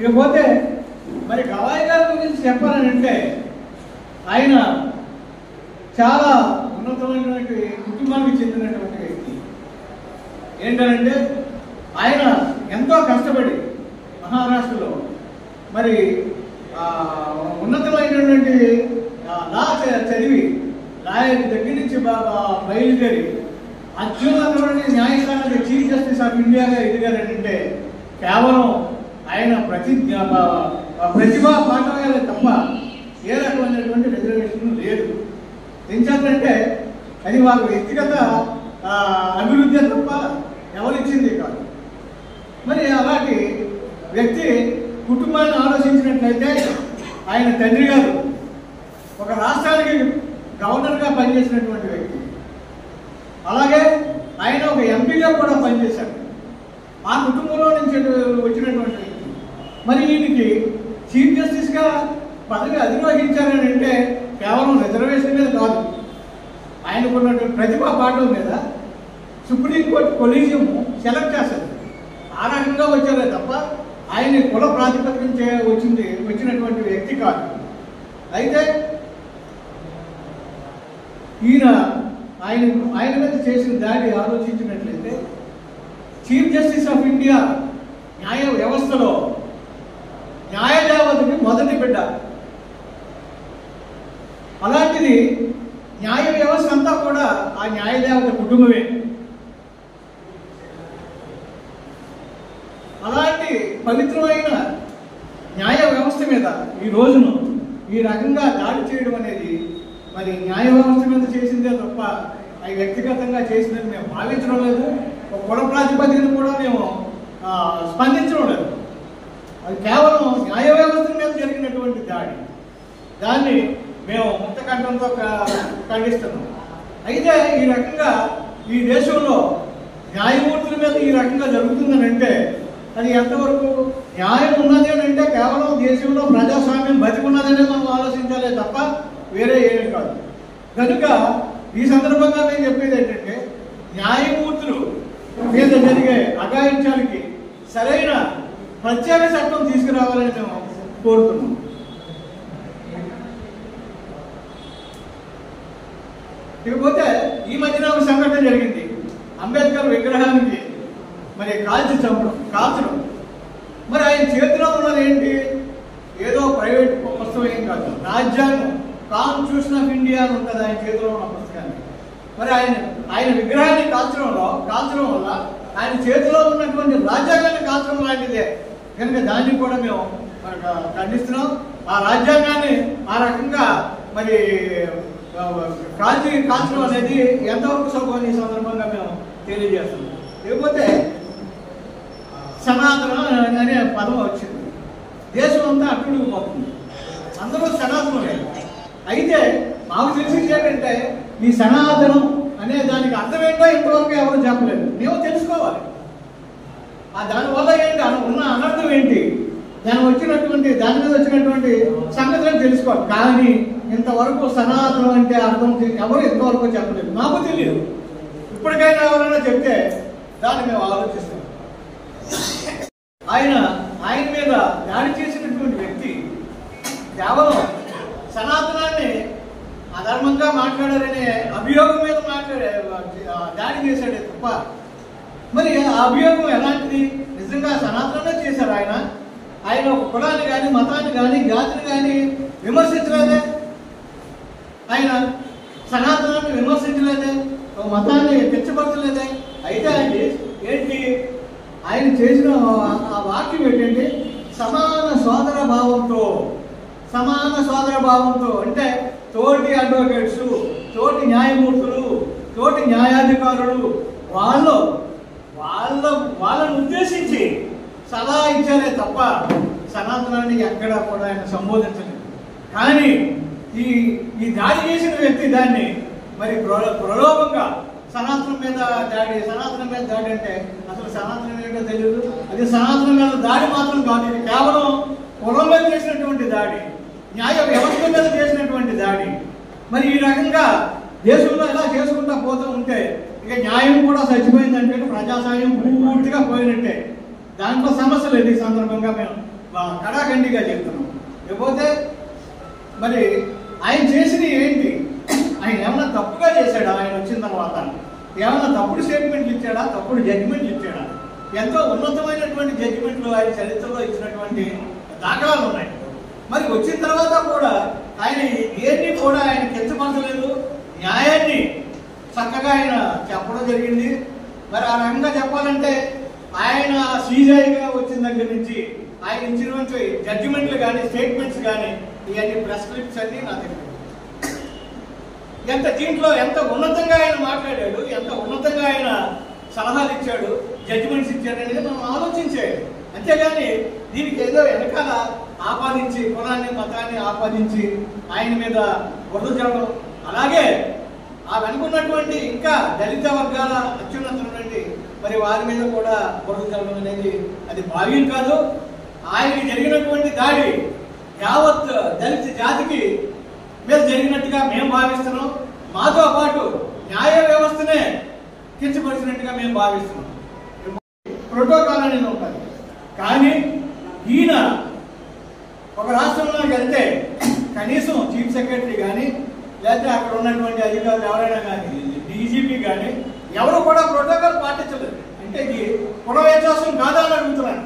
ఇకపోతే మరి గవాయి గారి గురించి చెప్పాలంటే ఆయన చాలా ఉన్నతమైనటువంటి కుటుంబానికి చెందినటువంటి వ్యక్తి. ఏంటంటే ఆయన ఎంతో కష్టపడి మహారాష్ట్రలో మరి ఉన్నతమైనటువంటి లా చదివి లాయర్ దగ్గర నుంచి బయలుదేరి అత్యున్నతమైన న్యాయస్థానానికి చీఫ్ జస్టిస్ ఆఫ్ ఇండియాగా ఎదిగారంటే కేవలం ఆయన ప్రతిభా పాఠవాలే తప్ప ఏ రకమైనటువంటి రిజర్వేషన్ లేదు. ఎందుకంటే అది వాళ్ళ వ్యక్తిగత అభివృద్ధి తప్ప ఎవరిచ్చింది కాదు. మరి అలాంటి వ్యక్తి కుటుంబాన్ని ఆలోచించినట్లయితే ఆయన తండ్రి గారు ఒక రాష్ట్రానికి గవర్నర్గా పనిచేసినటువంటి వ్యక్తి. అలాగే ఆయన ఒక ఎంపీగా కూడా పనిచేశారు. ఆ కుటుంబంలో నుంచి వచ్చినటువంటి వ్యక్తి. మరి ఈయనకి చీఫ్ జస్టిస్గా పదవి అధిరోహించారని అంటే కేవలం రిజర్వేషన్ మీద కాదు, ఆయనకున్నటువంటి ప్రతిభా పాఠం మీద సుప్రీంకోర్టు కొలీజియం సెలెక్ట్ చేస్తారు. ఆ రకంగా వచ్చారే తప్ప ఆయన కుల ప్రాతిపదికన వచ్చినటువంటి వ్యక్తి కాదు. అయితే ఆయన మీద చేసిన దాడి ఆలోచించినట్లయితే చీఫ్ జస్టిస్ ఆఫ్ ఇండియా న్యాయ వ్యవస్థలో న్యాయదేవతకి మొదటి బిడ్డ. అలాంటిది న్యాయ వ్యవస్థ అంతా కూడా ఆ న్యాయదేవత కుటుంబమే. అలాంటి పవిత్రమైన న్యాయ వ్యవస్థ మీద ఈ రోజును ఈ రకంగా దాడి చేయడం అనేది మరి న్యాయ వ్యవస్థ మీద చేసిందే తప్ప అవి వ్యక్తిగతంగా చేసిందని మేము భావించడం లేదు. ఒక కుల ప్రాతిపదికను కూడా మేము స్పందించడం లేదు. అది కేవలం న్యాయ వ్యవస్థ మీద జరిగినటువంటి దాడి. దాన్ని మేము ముక్తకంఠంతో ఖండిస్తున్నాం. అయితే ఈ రకంగా ఈ దేశంలో న్యాయమూర్తుల మీద ఈ రకంగా జరుగుతుందని అంటే అది ఎంతవరకు న్యాయం ఉన్నది అని అంటే కేవలం దేశంలో ప్రజాస్వామ్యం బతికున్నదనే మనం ఆలోచించాలే తప్ప వేరే ఏమీ కాదు. కనుక ఈ సందర్భంగా నేను చెప్పేది ఏంటంటే న్యాయమూర్తులు మీద జరిగే అఘాయిత్యాలకి సరైన ప్రత్యేక చట్టం తీసుకురావాలని మేము కోరుతున్నాం. ఇకపోతే ఈ మధ్యన ఒక సంఘటన జరిగింది. అంబేద్కర్ విగ్రహానికి మరి కాల్చడం. మరి ఆయన చేతిలో ఉన్నది ఏంటి? ఏదో ప్రైవేట్ పుస్తకం ఏం కాదు, రాజ్యాంగం, కాన్స్టిట్యూషన్ ఆఫ్ ఇండియా అని ఉంటుంది ఆయన చేతిలో ఉన్న పుస్తకాన్ని. మరి ఆయన విగ్రహాన్ని కాల్చడం వల్ల ఆయన చేతిలో ఉన్నటువంటి రాజ్యాంగాన్ని కాల్చడం లాంటిదే. కనుక దాన్ని కూడా మేము ఖండిస్తున్నాం. ఆ రాజ్యాంగాన్ని ఆ రకంగా మరి కాల్చడం అనేది ఎంతవరకు సౌకర్యం ఈ సందర్భంగా మేము తెలియజేస్తున్నాం. లేకపోతే సనాతనం అనే పదం వచ్చింది. దేశం అంతా అట్టుడిపోతుంది, అందరూ సనాతనమే. అయితే మాకు తెలిసింది ఏంటంటే ఈ సనాతనం అనే దానికి అర్థం ఏంటో ఇంతవరకు ఎవరు చెప్పలేదు. మేము తెలుసుకోవాలి దానివల్ల ఏంటి ఉన్న అనర్థం ఏంటి, దాని మీద వచ్చినటువంటి సంగతులను తెలుసుకోవాలి. కానీ ఇంతవరకు సనాతనం అంటే అర్థం ఎవరు ఇంతవరకు చెప్పలేదు, మాకు తెలియదు. ఇప్పటికైనా ఎవరైనా చెప్తే దాన్ని మేము ఆలోచిస్తాం. ఆయన మీద దాడి చేసినటువంటి వ్యక్తి కేవలం సనాతనాన్ని అధర్మంగా మాట్లాడారనే అభియోగం మీద దాడి చేశాడే తప్ప మరి ఆ అభియోగం ఎలాంటిది? నిజంగా సనాతనమే చేశారు. ఆయన ఒక కులాన్ని కానీ మతాన్ని కానీ జాతిని కానీ విమర్శించలేదే, ఆయన సనాతనాన్ని విమర్శించలేదే, ఒక మతాన్ని పెంచబడలేదే. అయితే ఆయన చేసిన ఆ వాక్యం ఏంటంటే సమాన సోదర భావంతో అంటే తోటి అడ్వకేట్స్, తోటి న్యాయమూర్తులు, తోటి న్యాయాధికారులు వాళ్ళను ఉద్దేశించి సలహా ఇచ్చారే తప్ప సనాతనాన్ని ఎక్కడా కూడా ఆయన సంబోధించలేదు. కానీ ఈ దాడి చేసిన వ్యక్తి దాన్ని మరి ప్రలోభంగా సనాతనం మీద దాడి అంటే అసలు సనాతనం ఏంటో తెలియదు. అది సనాతనం మీద దాడి మాత్రం కాదు, ఇది కేవలం కులం మీద చేసినటువంటి దాడి, న్యాయ వ్యవస్థ మీద చేసినటువంటి దాడి. మరి ఈ రకంగా దేశంలో ఇలా చేసుకుంటా పోతూ ఉంటే ఇక న్యాయం కూడా చచ్చిపోయిందంటే ప్రజాస్వామ్యం పూర్తిగా పోయినట్టే. దాంట్లో సమస్య లేదు. ఈ సందర్భంగా మేము కడాఖండిగా చెప్తున్నాం. లేకపోతే మరి ఆయన చేసినవి ఏంటి? ఆయన ఏమైనా తప్పుగా చేశాడా? ఆయన వచ్చిన తర్వాత ఏమైనా తప్పుడు స్టేట్మెంట్లు ఇచ్చాడా? తప్పుడు జడ్జిమెంట్లు ఇచ్చాడా? ఎంతో ఉన్నతమైనటువంటి జడ్జిమెంట్లు ఆయన చరిత్రలో ఇచ్చినటువంటి దాఖలాలు ఉన్నాయి. మరి వచ్చిన తర్వాత కూడా ఆయన ఏది కూడా ఆయన కించపరచలేదు. న్యాయాన్ని చక్కగా ఆయన చెప్పడం జరిగింది. మరి ఆ రకంగా చెప్పాలంటే ఆయన సీజైగా వచ్చిన దగ్గర నుంచి ఆయన ఇచ్చినటువంటి జడ్జిమెంట్లు కానీ స్టేట్మెంట్స్ కానీ ఇవన్నీ ప్రెస్ క్లిప్స్ అన్ని నా దగ్గర దీంట్లో ఎంత ఉన్నతంగా ఆయన మాట్లాడాడు, ఎంత ఉన్నతంగా ఆయన సలహాలు ఇచ్చాడు, జడ్జిమెంట్స్ ఇచ్చాడు అనేది మనం ఆలోచించేది. అంతేగాని దీనికి ఏదో వెనకాల ఆపాదించి కులాన్ని మతాన్ని ఆపాదించి ఆయన మీద బురద చల్లడం, అలాగే ఆ వెనుకున్నటువంటి ఇంకా దళిత వర్గాల అత్యున్నతున్నటువంటి మరి వారి మీద కూడా బురద చల్లడం అనేది అది భావ్యం కాదు. ఆయనకి జరిగినటువంటి దాడి యావత్ దళిత జాతికి మీద జరిగినట్టుగా మేము భావిస్తున్నాం. మాతో పాటు న్యాయ వ్యవస్థనే కించపరిచినట్టుగా మేము భావిస్తున్నాం. ప్రోటోకాల్ అనేది ఉంటుంది. కానీ ఈయన ఒక రాష్ట్రంలోకి వెళ్తే కనీసం చీఫ్ సెక్రటరీ కానీ లేకపోతే అక్కడ ఉన్నటువంటి అధికారులు ఎవరైనా కానీ డీజీపీ కానీ ఎవరు కూడా ప్రోటోకాల్ పాటించలేదు. అంటే ఇది కుల వ్యత్యాసం కాదా అని అడుగుతున్నాను.